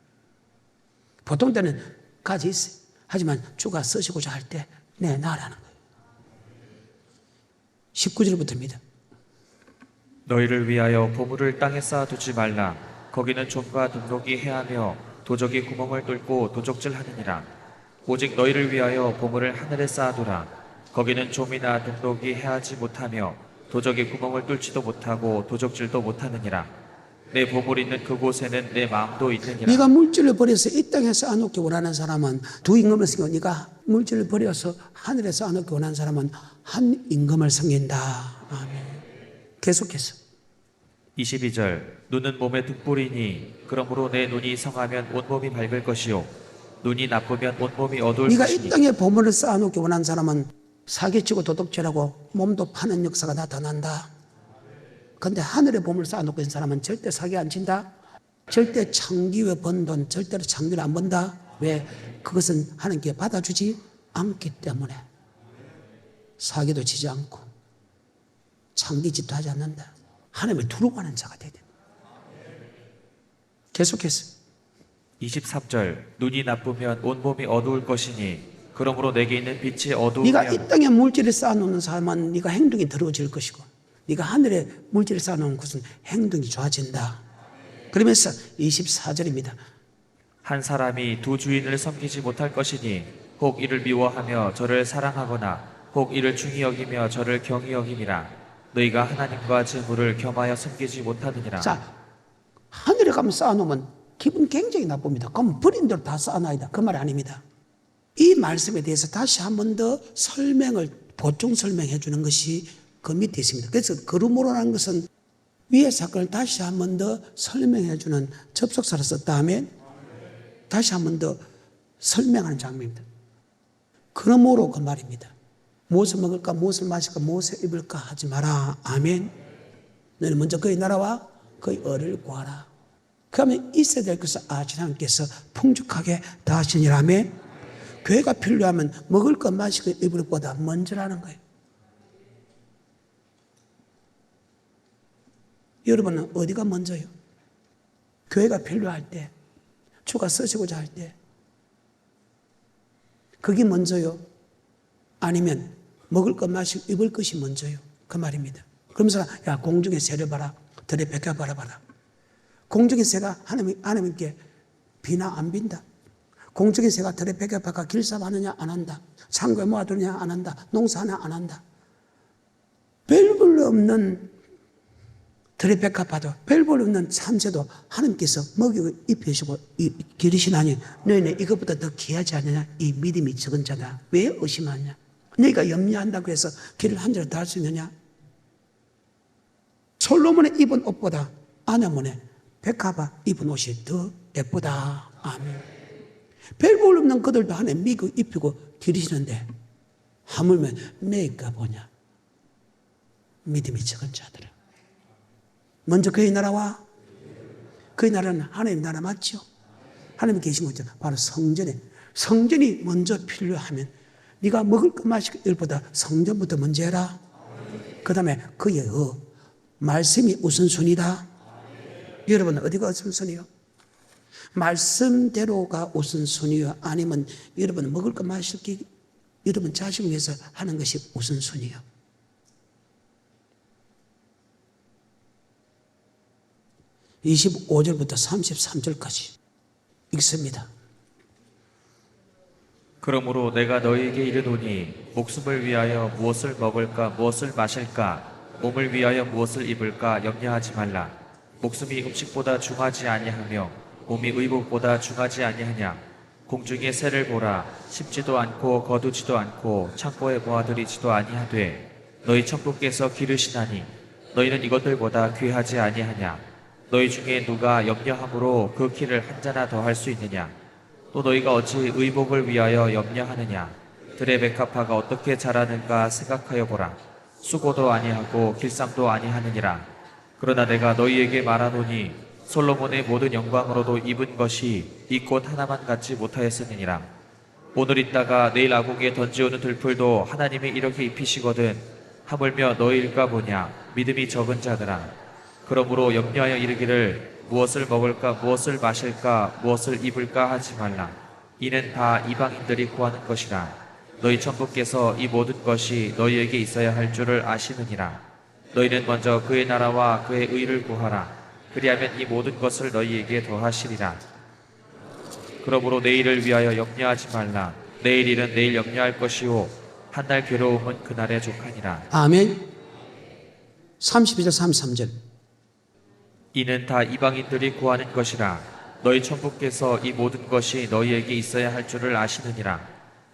보통 때는 가지 있어요. 하지만 주가 쓰시고자 할 때 내놔라는 거예요. 19절부터입니다. 너희를 위하여 보물을 땅에 쌓아두지 말라. 거기는 좀과 등록이 해하며 도적이 구멍을 뚫고 도적질 하느니라. 오직 너희를 위하여 보물을 하늘에 쌓아두라. 거기는 좀이나 등록이 해하지 못하며 도적이 구멍을 뚫지도 못하고 도적질도 못하느니라. 내 보물 있는 그곳에는 내 마음도 있느니라. 네가 물질을 버려서 이 땅에 쌓아놓기 원하는 사람은 두 임금을 섬겨. 네가 물질을 버려서 하늘에 쌓아놓기 원하는 사람은 한 임금을 섬긴다. 아멘. 계속해서 22절 눈은 몸의 등불이니 그러므로 내 눈이 성하면 온몸이 밝을 것이요 눈이 나쁘면 온몸이 어두울 네가 것이니. 이 땅에 보물을 쌓아놓기 원하는 사람은 사기치고 도둑질하고 몸도 파는 역사가 나타난다. 그런데 하늘에 보물을 쌓아놓고 있는 사람은 절대 사기 안 친다. 절대 창기 위에 번 돈 절대로 창기를 안 번다. 왜? 그것은 하나님께 받아주지 않기 때문에. 사기도 치지 않고 창기짓도 하지 않는다. 하나님을 두려고 하는 자가 되야 된다. 계속해서 23절 눈이 나쁘면 온몸이 어두울 것이니 그러므로 내게 있는 빛이 네가 어두우면 이 땅에 물질을 쌓아놓는 사람은 네가 행동이 더러워질 것이고, 네가 하늘에 물질을 쌓아놓은 것은 행동이 좋아진다. 그러면서 24절입니다. 한 사람이 두 주인을 섬기지 못할 것이니 혹 이를 미워하며 저를 사랑하거나 혹 이를 중히 여기며 저를 경히 여김이라. 너희가 하나님과 재물을 겸하여 섬기지 못하느니라. 자, 하늘에 가면 쌓아놓으면 기분 굉장히 나쁩니다. 그럼 버린 대로 다 쌓아놔야 돼. 그 말 아닙니다. 이 말씀에 대해서 다시 한 번 더 보충 설명해 주는 것이 그 밑에 있습니다. 그래서 그러므로라는 것은 위의 사건을 다시 한 번 더 설명해 주는 접속사를 썼다 하면 다시 한 번 더 설명하는 장면입니다. 그러므로 그 말입니다. 무엇을 먹을까, 무엇을 마실까, 무엇을 입을까 하지 마라. 아멘. 너는 먼저 그의 나라와 그의 의를 구하라. 그러면 있어야 될 것을 아시는 하나님께서 풍족하게 다하시니라. 아멘. 교회가 필요하면 먹을 것, 마실 것, 입을 것보다 먼저라는 거예요. 여러분은 어디가 먼저요? 교회가 필요할 때, 주가 쓰시고자 할 때, 그게 먼저요? 아니면 먹을 것, 마실 것, 입을 것이 먼저요? 그 말입니다. 그러면서 야, 공중의 새를 봐라, 들의 백합 바라봐라. 공중의 새가 하나님께 비나 안 빈다. 공중의 새가 들의 백합 바가 길삽하느냐 안 한다. 창고에 모아두느냐 안 한다. 농사하냐 안 한다. 별 없는 들의 백합화도 별 없는 참새도 하나님께서 먹이고 입혀주시고 기르시나니 너희는 이것보다 더 귀하지 않느냐. 이 믿음이 적은 자다. 왜 의심하냐? 너희가 염려한다고 해서 길을 한 자로 다 할 수 있느냐? 솔로몬의 입은 옷보다 아나몬의 백합화 입은 옷이 더 예쁘다. 아멘. 별 볼 없는 그들도 하나님 믿고 입히고 기르시는데 하물며 내가 보냐? 믿음이 적은 자들아. 먼저 그의 나라와 그의 나라는 하나님 나라 맞죠? 하나님 계신 거죠. 바로 성전이 먼저 필요하면 네가 먹을 것 마실 것보다 성전부터 먼저 해라. 그 다음에 그의 말씀이 우선순위다. 여러분 어디가 우선순위요? 말씀대로가 우선순위요? 아니면 여러분 먹을 것 마실 것 여러분 자식을 위해서 하는 것이 우선순위요? 25절부터 33절까지 읽습니다. 그러므로 내가 너희에게 이르노니 목숨을 위하여 무엇을 먹을까 무엇을 마실까 몸을 위하여 무엇을 입을까 염려하지 말라. 목숨이 음식보다 중하지 아니하며 몸이 의복보다 중하지 아니하냐. 공중의 새를 보라. 심지도 않고 거두지도 않고 창고에 모아들이지도 아니하되 너희 천부께서 기르시나니 너희는 이것들보다 귀하지 아니하냐. 너희 중에 누가 염려함으로 그 키를 한 자나 더 할 수 있느냐? 또 너희가 어찌 의복을 위하여 염려하느냐? 들의 백합화가 어떻게 자라는가 생각하여 보라. 수고도 아니하고 길쌈도 아니하느니라. 그러나 내가 너희에게 말하노니 솔로몬의 모든 영광으로도 입은 것이 이 꽃 하나만 갖지 못하였느니라. 오늘 있다가 내일 아궁이에 던지오는 들풀도 하나님이 이렇게 입히시거든 하물며 너희일까 보냐 믿음이 적은 자들아. 그러므로 염려하여 이르기를 무엇을 먹을까 무엇을 마실까 무엇을 입을까 하지 말라. 이는 다 이방인들이 구하는 것이라. 너희 천부께서 이 모든 것이 너희에게 있어야 할 줄을 아시느니라. 너희는 먼저 그의 나라와 그의 의를 구하라. 그리하면 이 모든 것을 너희에게 더하시리라. 그러므로 내일을 위하여 염려하지 말라. 내일 일은 내일 염려할 것이요 한 날 괴로움은 그날에 족하니라. 아멘. 32절 33절. 이는 다 이방인들이 구하는 것이라. 너희 천부께서 이 모든 것이 너희에게 있어야 할 줄을 아시느니라.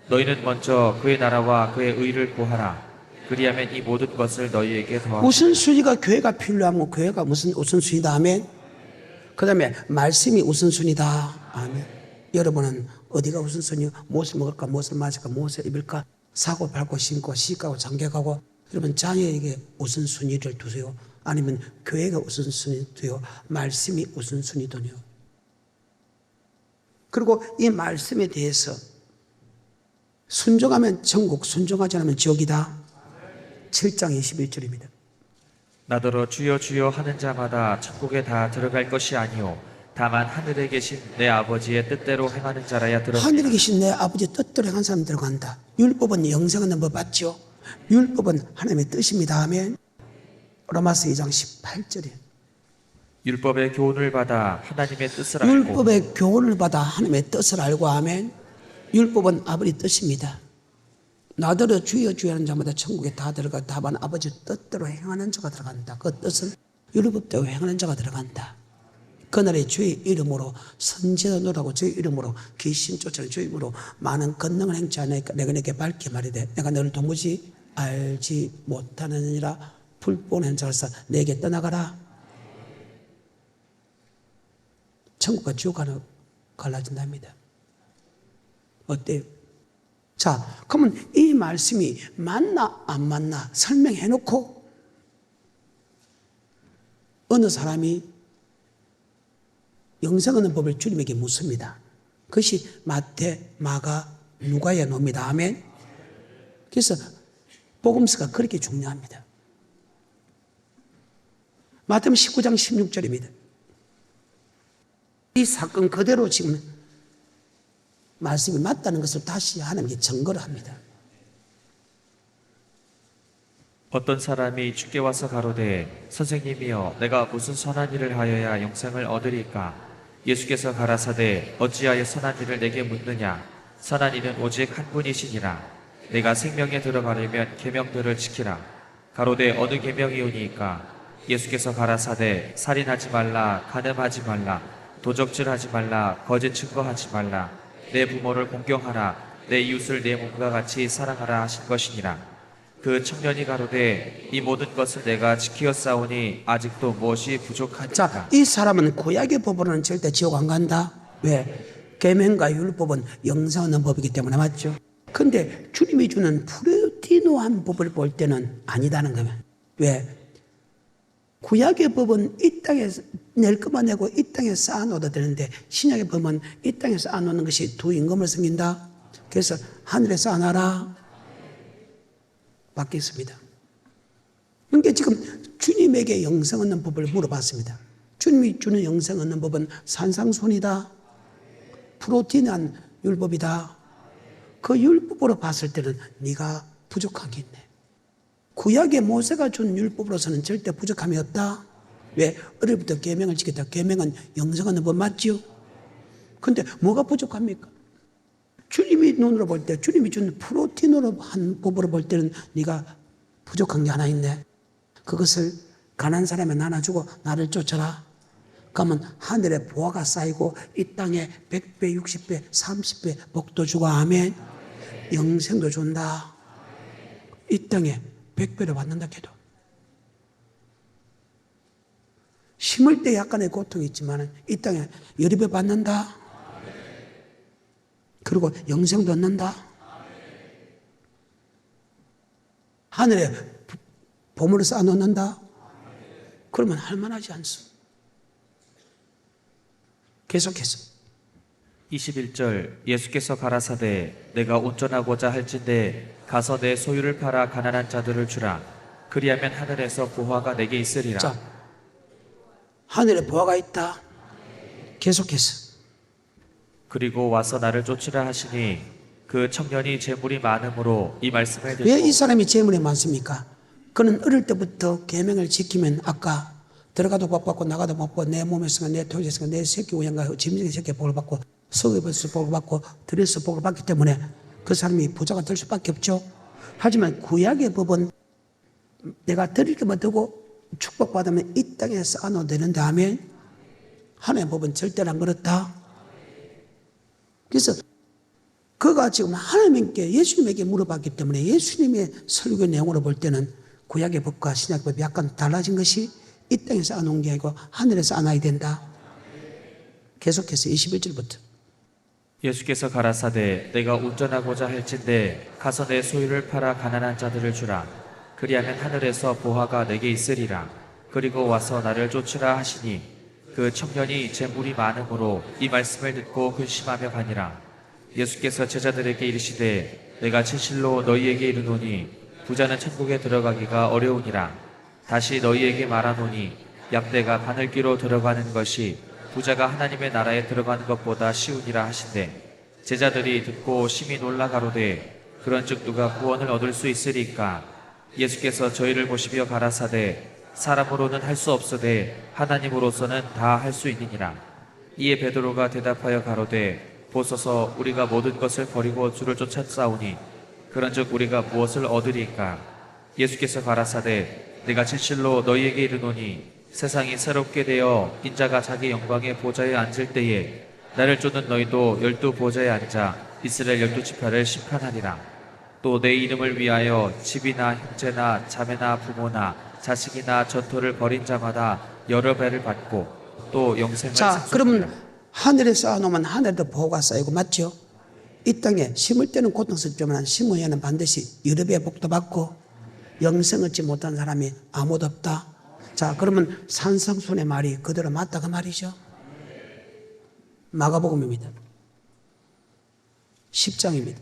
너희는 먼저 그의 나라와 그의 의를 구하라. 그리하면 이 모든 것을 너희에게 더하시리라. 우선순위가 교회가 필요하면 교회가 무슨 우선순위다. 아멘. 그 다음에 말씀이 우선순위다. 아멘. 여러분은 어디가 우선순위? 무엇을 먹을까? 무엇을 마실까? 무엇을 입을까? 사고 팔고 신고 시가고 장계가고. 여러분 자녀에게 우선순위를 두세요. 아니면 교회가 우선순위 두요. 말씀이 우선순위 두요. 그리고 이 말씀에 대해서 순종하면 천국, 순종하지 않으면 지옥이다. 7장 21절입니다. 나더러 주여 주여 하는 자마다 천국에 다 들어갈 것이 아니요 다만 하늘에 계신 내 아버지의 뜻대로 행하는 자라야 들어가리라. 하늘에 계신 내 아버지의 뜻대로 행한 사람 들어간다. 율법은 영생하는 법 맞죠? 율법은 하나님의 뜻입니다. 아멘. 로마서 2장 18절이에요. 율법의 교훈을 받아 하나님의 뜻을 알고 율법의 교훈을 받아 하나님의 뜻을 알고. 아멘. 율법은 아버지 뜻입니다. 나더러 주여 주여 하는 자마다 천국에 다 들어가. 다만 아버지 뜻대로 행하는 자가 들어간다. 그 뜻은 율법대로 행하는 자가 들어간다. 그날에 주의 이름으로 선지자 노라고 주의 이름으로 귀신 쫓아내는 주의 이름으로 많은 권능을 행치 않으니까 내가 내게 밝게 말이되 내가 너를 도무지 알지 못하느니라. 불본한 자로서 내게 떠나가라. 천국과 지옥과는 갈라진답니다. 어때요? 자, 그러면 이 말씀이 맞나 안 맞나 설명해 놓고 어느 사람이 영생 얻는 법을 주님에게 묻습니다. 그것이 마태, 마가, 누가의 놈이다. 아멘. 그래서 복음서가 그렇게 중요합니다. 마태복음 19장 16절입니다. 이 사건 그대로 지금 말씀이 맞다는 것을 다시 하나님께 증거를 합니다. 어떤 사람이 주께 와서 가로되 선생님이여 내가 무슨 선한 일을 하여야 영생을 얻으리까? 예수께서 가라사대 어찌하여 선한 일을 내게 묻느냐? 선한 일은 오직 한 분이시니라. 내가 생명에 들어가려면 계명들을 지키라. 가로되 어느 계명이오니이까? 예수께서 가라사대 살인하지 말라, 간음하지 말라, 도적질하지 말라, 거짓 증거하지 말라, 내 부모를 공경하라, 내 이웃을 내 몸과 같이 사랑하라 하신 것이니라. 그 청년이 가로되 이 모든 것을 내가 지키었사오니 아직도 무엇이 부족하니까? 자, 이 사람은 구약의 법으로는 절대 지옥 안 간다. 왜? 계명과 율법은 영생 얻는 법이기 때문에. 맞죠? 근데 주님이 주는 프레티노한 법을 볼 때는 아니다는 거예요. 왜? 구약의 법은 이 땅에 낼 것만 내고 이 땅에 쌓아놓아도 되는데 신약의 법은 이 땅에 쌓아놓는 것이 두 임금을 섬긴다. 그래서 하늘에 쌓아놔라. 바뀌었습니다. 그러니까 지금 주님에게 영생 얻는 법을 물어봤습니다. 주님이 주는 영생 얻는 법은 산상손이다. 프로틴한 율법이다. 그 율법으로 봤을 때는 네가 부족한 게 있네. 구약의 모세가 준 율법으로서는 절대 부족함이 없다. 왜? 어릴 때부터 계명을 지켰다. 계명은 영생 얻는 법 맞죠? 근데 뭐가 부족합니까? 주님이 눈으로 볼 때, 주님이 준 프로틴으로 한 법으로 볼 때는 네가 부족한 게 하나 있네. 그것을 가난한 사람에 나눠주고 나를 쫓아라. 그러면 하늘에 보화가 쌓이고 이 땅에 100배, 60배, 30배 복도 주고. 아멘. 영생도 준다. 이 땅에 100배를 받는다 해도 심을 때 약간의 고통이 있지만 이 땅에 열입에 받는다. 그리고 영생도 얻는다. 하늘에 보물을 쌓아놓는다. 그러면 할만하지 않소. 계속해서 21절 예수께서 가라사대 내가 온전하고자 할진대 가서 내 소유를 팔아 가난한 자들을 주라. 그리하면 하늘에서 보화가 내게 있으리라. 자, 하늘에 보화가 있다. 계속해서 그리고 와서 나를 쫓으라 하시니 그 청년이 재물이 많음으로 이 말씀을 듣고 왜 이 사람이 재물이 많습니까? 그는 어릴 때부터 계명을 지키면 아까 들어가도 복 받고 나가도 복 받고 내 몸에서가 내 토지에서가 내 새끼 우양과 짐승의 새끼 복을 받고 속에서 복을 받고 들에서 복을 받기 때문에 그 사람이 부자가 될 수밖에 없죠. 하지만 구약의 법은 내가 드릴 것만 두고 축복받으면 이 땅에 쌓아놓으면 되는데 하면 하나님의 법은 절대로 안 그렇다. 그래서 그가 지금 하나님께 예수님에게 물어봤기 때문에 예수님의 설교 내용으로 볼 때는 구약의 법과 신약의 법이 약간 달라진 것이 이 땅에 쌓아놓은 게 아니고 하늘에서 쌓아놔야 된다. 계속해서 21절부터 예수께서 가라사대 내가 운전하고자 할진대 가서 내 소유를 팔아 가난한 자들을 주라. 그리하면 하늘에서 보화가 내게 있으리라. 그리고 와서 나를 쫓으라 하시니 그 청년이 재물이 많음으로 이 말씀을 듣고 근심하며 가니라. 예수께서 제자들에게 이르시되 내가 진실로 너희에게 이르노니 부자는 천국에 들어가기가 어려우니라. 다시 너희에게 말하노니 약대가 바늘기로 들어가는 것이 부자가 하나님의 나라에 들어가는 것보다 쉬우니라 하신대. 제자들이 듣고 심히 놀라 가로되 그런즉 누가 구원을 얻을 수 있으리까? 예수께서 저희를 보시며 가라사대 사람으로는 할 수 없으되 하나님으로서는 다 할 수 있느니라. 이에 베드로가 대답하여 가로되 보소서 우리가 모든 것을 버리고 주를 쫓았사오니 그런즉 우리가 무엇을 얻으리까? 예수께서 가라사대 내가 진실로 너희에게 이르노니 세상이 새롭게 되어 인자가 자기 영광의 보좌에 앉을 때에 나를 쫓는 너희도 12 보좌에 앉아 이스라엘 12지파를 심판하리라. 또 내 이름을 위하여 집이나 형제나 자매나 부모나 자식이나 전토를 벌인 자마다 여러 배를 받고 또 영생을 자, 상속하리라. 그러면 하늘에 쌓아놓으면 하늘에도 보호가 쌓이고 맞죠? 이 땅에 심을 때는 고통스럽지만 심은 후에는 반드시 여러 배의 복도 받고 영생 얻지 못한 사람이 아무도 없다. 자, 그러면 산성순의 말이 그대로 맞다 그 말이죠. 마가복음입니다. 10장입니다.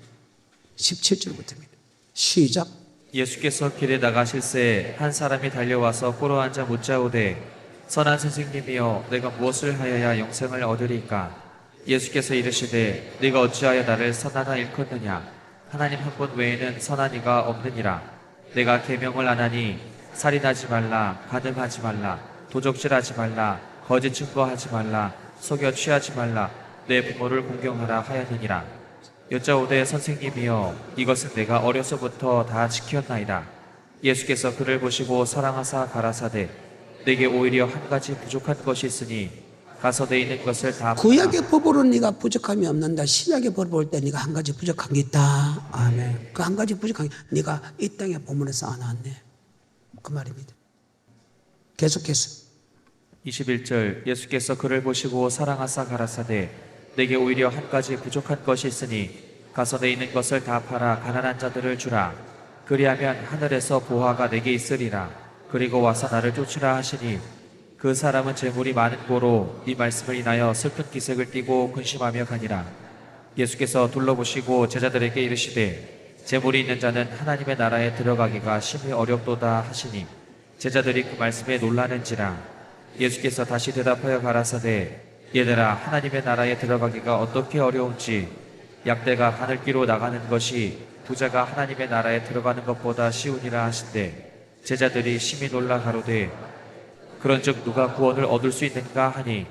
17절부터입니다. 시작. 예수께서 길에 나가실새 한 사람이 달려와서 꿇어 앉아 묻자오되 선한 선생님이여 내가 무엇을 하여야 영생을 얻으리까? 예수께서 이르시되 네가 어찌하여 나를 선하다 일컫느냐? 하나님 한 분 외에는 선한 이가 없느니라. 내가 계명을 안 하니 살인하지 말라, 간음하지 말라, 도적질하지 말라, 거짓 증거하지 말라, 속여 취하지 말라, 내 부모를 공경하라 하였느니라. 여짜오되 선생님이여 이것은 내가 어려서부터 다 지켰나이다. 예수께서 그를 보시고 사랑하사 가라사대 내게 오히려 한 가지 부족한 것이 있으니 가서 내 있는 것을 다 팔아 구약의 법으로 네가 부족함이 없는다. 신약의 법을 볼 때 네가 한 가지 부족한 게 있다. 아멘. 그 한 가지 부족한 게 네가 이 땅에 보물에 쌓아놨네. 그 말입니다. 계속해서 21절 예수께서 그를 보시고 사랑하사 가라사대 내게 오히려 한 가지 부족한 것이 있으니 가서 내 있는 것을 다 팔아 가난한 자들을 주라. 그리하면 하늘에서 보화가 내게 있으리라. 그리고 와서 나를 쫓으라 하시니 그 사람은 재물이 많은 고로 이 말씀을 인하여 슬픈 기색을 띠고 근심하며 가니라. 예수께서 둘러보시고 제자들에게 이르시되 재물이 있는 자는 하나님의 나라에 들어가기가 심히 어렵도다 하시니 제자들이 그 말씀에 놀라는지라. 예수께서 다시 대답하여 가라사대 얘들아 하나님의 나라에 들어가기가 어떻게 어려운지 약대가 바늘기로 나가는 것이 부자가 하나님의 나라에 들어가는 것보다 쉬우니라 하신대. 제자들이 심히 놀라 가로되 그런즉 누가 구원을 얻을 수 있는가 하니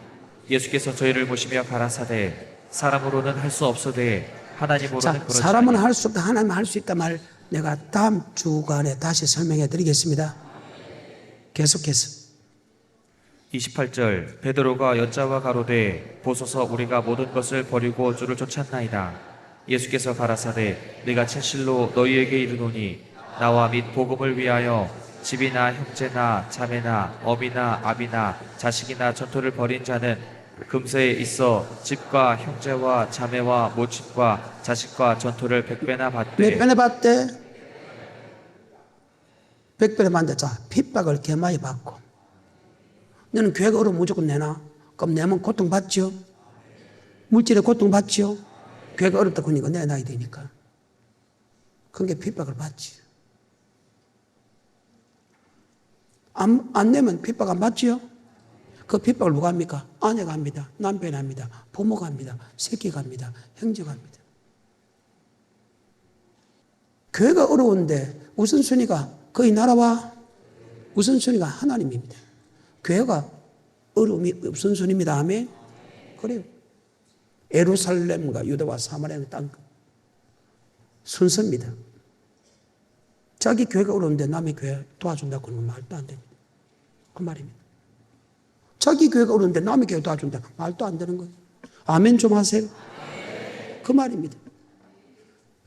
예수께서 저희를 보시며 가라사대 사람으로는 할 수 없으되 하나님으로는 자, 그렇지 사람은 아니하니 할 수 없다. 하나님은 할 수 있다 말 내가 다음 주간에 다시 설명해 드리겠습니다. 계속해서 28절 베드로가 여자와 가로되 보소서 우리가 모든 것을 버리고 주를 쫓았나이다. 예수께서 가라사대 내가 진실로 너희에게 이르노니 나와 및 복음을 위하여 집이나 형제나 자매나 어미나 아비나 자식이나 전토를 벌인 자는 금세에 있어 집과 형제와 자매와 모친과 자식과 전토를 100배나 몇 받되 배나 받대? 100배나 받는데, 자, 핍박을 개마이 받고. 너는 교회가 어려우면 무조건 내놔? 그럼 내면 고통받죠? 물질에 고통받죠? 교회가 어렵다 그러니까 내놔야 되니까. 그게 핍박을 받지. 안 내면 핍박 안 받지요? 그 핍박을 누가 합니까? 아내가 합니다. 남편이 합니다. 부모가 합니다. 새끼가 합니다. 형제가 합니다. 교회가 어려운데 우선순위가 거의 나라와 우선순위가 하나님입니다. 교회가 어려움이 우선순위입니다. 아멘? 그래요. 예루살렘과 유다와 사마리아의 땅 순서입니다. 자기 교회가 어려운데 남의 교회 도와준다고 그러면 말도 안 됩니다. 그 말입니다. 자기 교회가 어려운데 남의 교회 도와준다. 말도 안 되는 거예요. 아멘 좀 하세요. 그 말입니다.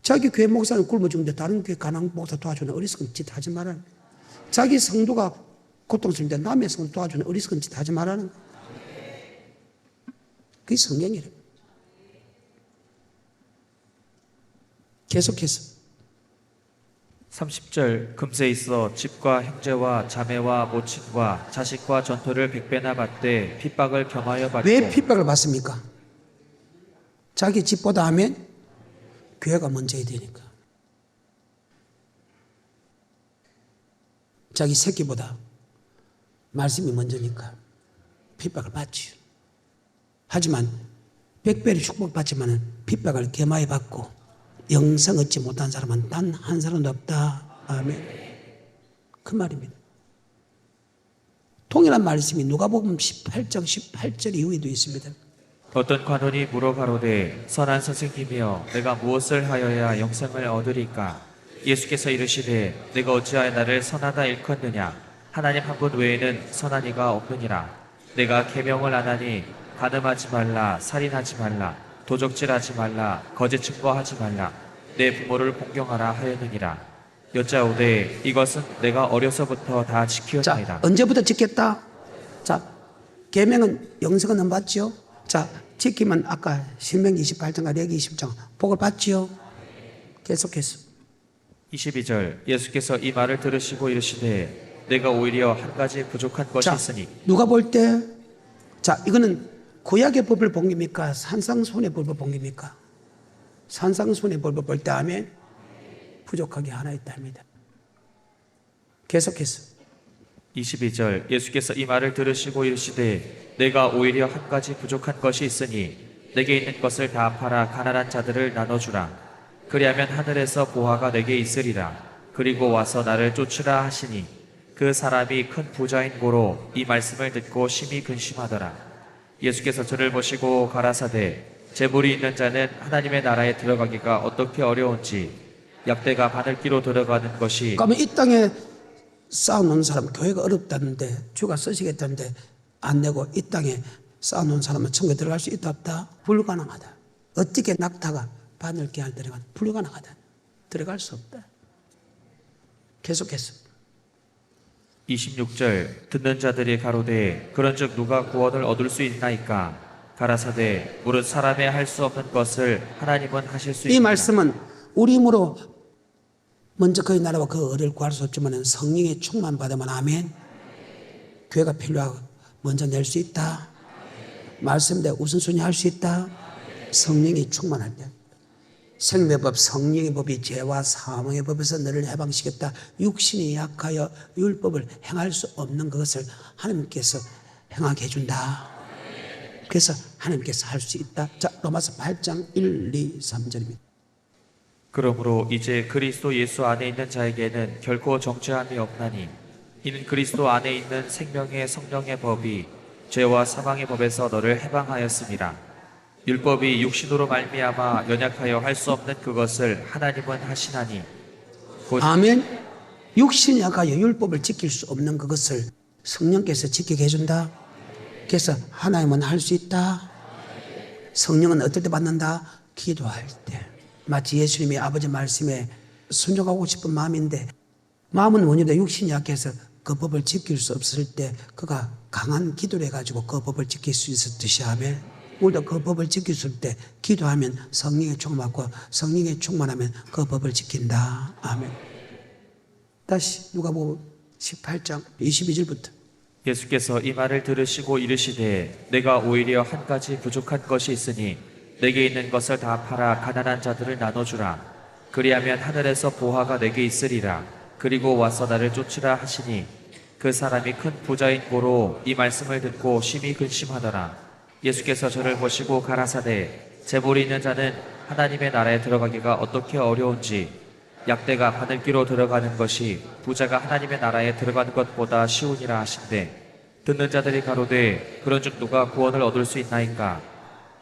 자기 교회 목사는 굶어 죽는데 다른 교회 가난 목사 도와주는 어리석은 짓 하지 말아라. 자기 성도가 고통스러운데 남의 성도 도와주는 어리석은 짓 하지 말라는 거예요. 그게 성경이래요. 계속해서 30절 금세 있어 집과 형제와 자매와 모친과 자식과 전토를 100배나 받되 핍박을 겸하여 받고 왜 핍박을 받습니까? 자기 집보다 하면 교회가 먼저야 되니까. 자기 새끼보다 말씀이 먼저니까 핍박을 받지. 하지만 100배를 축복받지만 핍박을 개마에 받고 영생 얻지 못한 사람은 단 한 사람도 없다. 아멘. 그 말입니다. 동일한 말씀이 누가복음 18장 18절 이후에도 있습니다. 어떤 관원이 물어가로되 선한 선생님이여 내가 무엇을 하여야 영생을 얻으리까? 예수께서 이르시되 내가 어찌하여 나를 선하다 일컫느냐? 하나님 한 분 외에는 선한 이가 없느니라. 내가 계명을 안 하니 간음하지 말라, 살인하지 말라, 도적질하지 말라, 거짓 증거하지 말라, 내 부모를 공경하라 하였느니라. 여짜오되 이것은 내가 어려서부터 다 지키었나이다. 자, 언제부터 지켰다? 자, 계명은 영생은 안 받지요? 자, 지키면 아까 신명기 28장과 레기 20장 복을 받지요? 계속해서 22절 예수께서 이 말을 들으시고 이르시되 내가 오히려 한 가지 부족한 것이 자, 있으니 누가 볼 때? 자, 이거는 구약의 법을 본 겁니까? 산상손의 법을 본 겁니까? 산상손의 법을 볼 때 하면 부족하게 하나 있다 합니다. 계속해서 22절 예수께서 이 말을 들으시고 이르시되 내가 오히려 한 가지 부족한 것이 있으니 내게 있는 것을 다 팔아 가난한 자들을 나눠주라. 그리하면 하늘에서 보화가 내게 있으리라. 그리고 와서 나를 쫓으라 하시니 그 사람이 큰 부자인 고로 이 말씀을 듣고 심히 근심하더라. 예수께서 저를 보시고 가라사대 재물이 있는 자는 하나님의 나라에 들어가기가 어떻게 어려운지 약대가 바늘기로 들어가는 것이 그러면 이 땅에 쌓아놓은 사람 교회가 어렵다는데 주가 쓰시겠다는데 안 내고 이 땅에 쌓아놓은 사람은 천국에 들어갈 수 있다 없다? 불가능하다. 어떻게 낙타가 바늘기 안에 들어가는 불가능하다. 들어갈 수 없다. 계속해서 26절 듣는 자들이 가로되 그런즉 누가 구원을 얻을 수 있나이까? 가라사대 무릇 사람의 할 수 없는 것을 하나님은 하실 수 이 있느니라. 말씀은 우리 힘으로 먼저 그의 나라와 그 의를 구할 수 없지만 성령의 충만 받으면 아멘. 교회가 필요하고 먼저 낼 수 있다. 말씀대로 우선순위 할 수 있다. 성령이 충만할 때 생명법 성령의 법이 죄와 사망의 법에서 너를 해방시켰다. 육신이 약하여 율법을 행할 수 없는 것을 하나님께서 행하게 해준다. 그래서 하나님께서 할 수 있다. 자, 로마서 8장 1, 2, 3절입니다. 그러므로 이제 그리스도 예수 안에 있는 자에게는 결코 정죄함이 없나니 이는 그리스도 안에 있는 생명의 성령의 법이 죄와 사망의 법에서 너를 해방하였습니다. 율법이 육신으로 말미암아 연약하여 할 수 없는 그것을 하나님은 하시나니 곧 아멘. 육신이 약하여 율법을 지킬 수 없는 그것을 성령께서 지키게 해준다. 그래서 하나님은 할 수 있다. 성령은 어떨 때 받는다? 기도할 때. 마치 예수님이 아버지 말씀에 순종하고 싶은 마음인데 마음은 원이다 육신이 약해서 그 법을 지킬 수 없을 때 그가 강한 기도를 해가지고 그 법을 지킬 수 있었듯이 하면 우리도 그 법을 지킬 수 있을 때 기도하면 성령의 충만하고 성령의 충만하면 그 법을 지킨다. 아멘. 다시 누가복음 18장 22절부터 예수께서 이 말을 들으시고 이르시되 내가 오히려 한 가지 부족한 것이 있으니 내게 있는 것을 다 팔아 가난한 자들을 나눠주라. 그리하면 하늘에서 보화가 내게 있으리라. 그리고 와서 나를 쫓으라 하시니 그 사람이 큰 부자인 고로 이 말씀을 듣고 심히 근심하더라. 예수께서 저를 보시고 가라사대 재물이 있는 자는 하나님의 나라에 들어가기가 어떻게 어려운지 약대가 바늘기로 들어가는 것이 부자가 하나님의 나라에 들어가는 것보다 쉬우니라 하신대 듣는 자들이 가로되 그런즉 누가 구원을 얻을 수 있나이까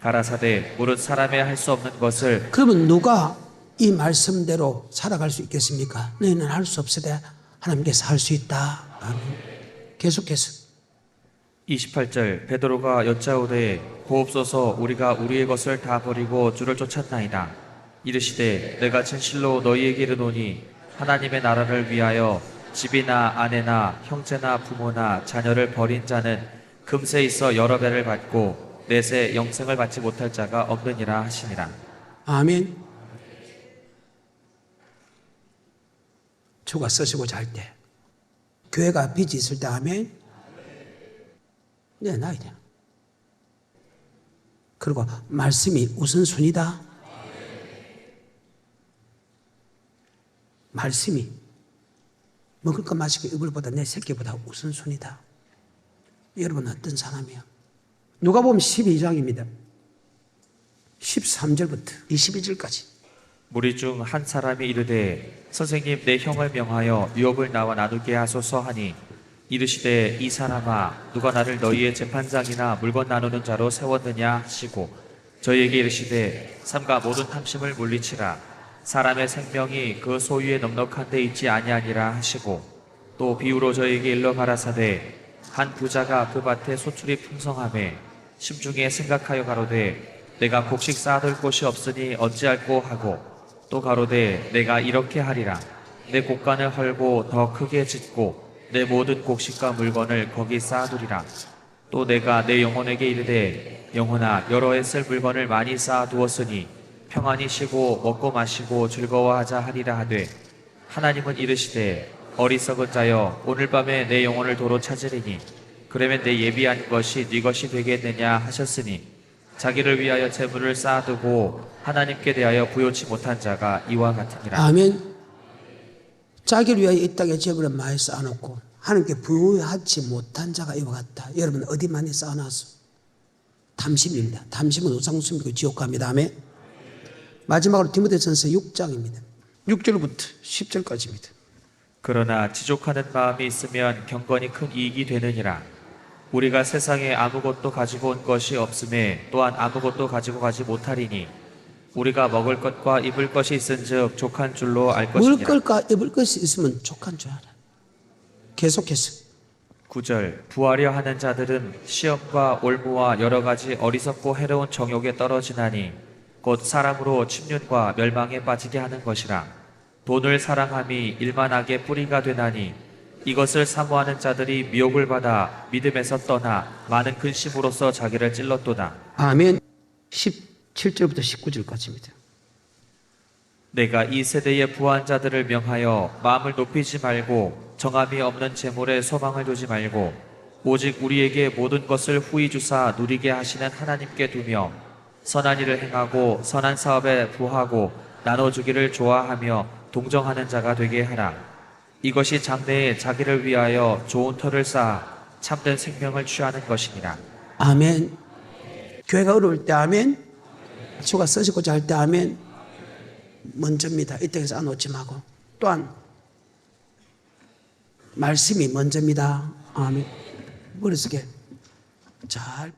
가라사대 무릇 사람의 할 수 없는 것을 그러면 누가 이 말씀대로 살아갈 수 있겠습니까? 너희는 할 수 없으되 하나님께서 할 수 있다. 아멘. 계속해서 28절 베드로가 여짜오되 보옵소서 우리가 우리의 것을 다 버리고 주를 쫓았나이다. 이르시되 내가 진실로 너희에게 이르노니 하나님의 나라를 위하여 집이나 아내나 형제나 부모나 자녀를 버린 자는 금세 있어 여러 배를 받고 내세 영생을 받지 못할 자가 없느니라 하시니라. 아멘. 주가 쓰시고 잘 때 교회가 빚이 있을 때 아멘. 네, 나야 돼. 그리고 말씀이 우선순위다. 말씀이 먹을 것 마시고 입을 보다 내 새끼보다 우선순위다. 여러분 어떤 사람이야? 누가복음 12장입니다. 13절부터 22절까지. 무리 중 한 사람이 이르되 선생님 내 형을 명하여 유업을 나와 나누게 하소서 하니 이르시되 이 사람아 누가 나를 너희의 재판장이나 물건 나누는 자로 세웠느냐 하시고 저희에게 이르시되 삼가 모든 탐심을 물리치라 사람의 생명이 그 소유에 넉넉한 데 있지 아니하니라 하시고 또 비유로 저희에게 일러 가라사대 한 부자가 그 밭에 소출이 풍성하매 심중에 생각하여 가로되 내가 곡식 쌓아둘 곳이 없으니 어찌할꼬 하고 또 가로되 내가 이렇게 하리라 내 곡간을 헐고 더 크게 짓고 내 모든 곡식과 물건을 거기 쌓아두리라. 또 내가 내 영혼에게 이르되 영혼아 여러 해 쓸 물건을 많이 쌓아두었으니 평안히 쉬고 먹고 마시고 즐거워하자 하리라 하되 하나님은 이르시되 어리석은 자여 오늘 밤에 내 영혼을 도로 찾으리니 그러면 내 예비한 것이 네 것이 되겠느냐 하셨으니 자기를 위하여 재물을 쌓아두고 하나님께 대하여 부요치 못한 자가 이와 같으니라. 아멘. 자기를 위하여 이 땅에 재물을 많이 쌓아놓고 하나님께 부유하지 못한 자가 이와 같다. 여러분 어디 많이 쌓아놨어? 탐심입니다. 탐심은 우상숭배고 지옥 갑니다. 아멘. 마지막으로 디모데전서 6장입니다. 6절부터 10절까지입니다. 그러나 지족하는 마음이 있으면 경건이 큰 이익이 되느니라. 우리가 세상에 아무것도 가지고 온 것이 없음에 또한 아무것도 가지고 가지 못하리니 우리가 먹을 것과 입을 것이 있은즉 족한 줄로 알 것이니라. 먹을 것과 입을 것이 있으면 족한 줄 알아. 계속해서 9절 부하려 하는 자들은 시험과 올무와 여러 가지 어리석고 해로운 정욕에 떨어지나니 곧 사람으로 침륜과 멸망에 빠지게 하는 것이라. 돈을 사랑함이 일만하게 뿌리가 되나니 이것을 사모하는 자들이 미혹을 받아 믿음에서 떠나 많은 근심으로써 자기를 찔렀도다. 아멘. 17절부터 19절까지입니다. 내가 이 세대의 부한 자들을 명하여 마음을 높이지 말고 정함이 없는 재물에 소망을 두지 말고 오직 우리에게 모든 것을 후히 주사 누리게 하시는 하나님께 두며 선한 일을 행하고 선한 사업에 부하고 나눠주기를 좋아하며 동정하는 자가 되게 하라. 이것이 장래에 자기를 위하여 좋은 터를 쌓아 참된 생명을 취하는 것이니라. 아멘. 교회가 어려울 때 아멘. 주가 쓰시고자 할 때 아멘. 먼저입니다. 이 땅에서 안 놓지 말고. 또한 말씀이 먼저입니다. 아멘. 머릿속에 잘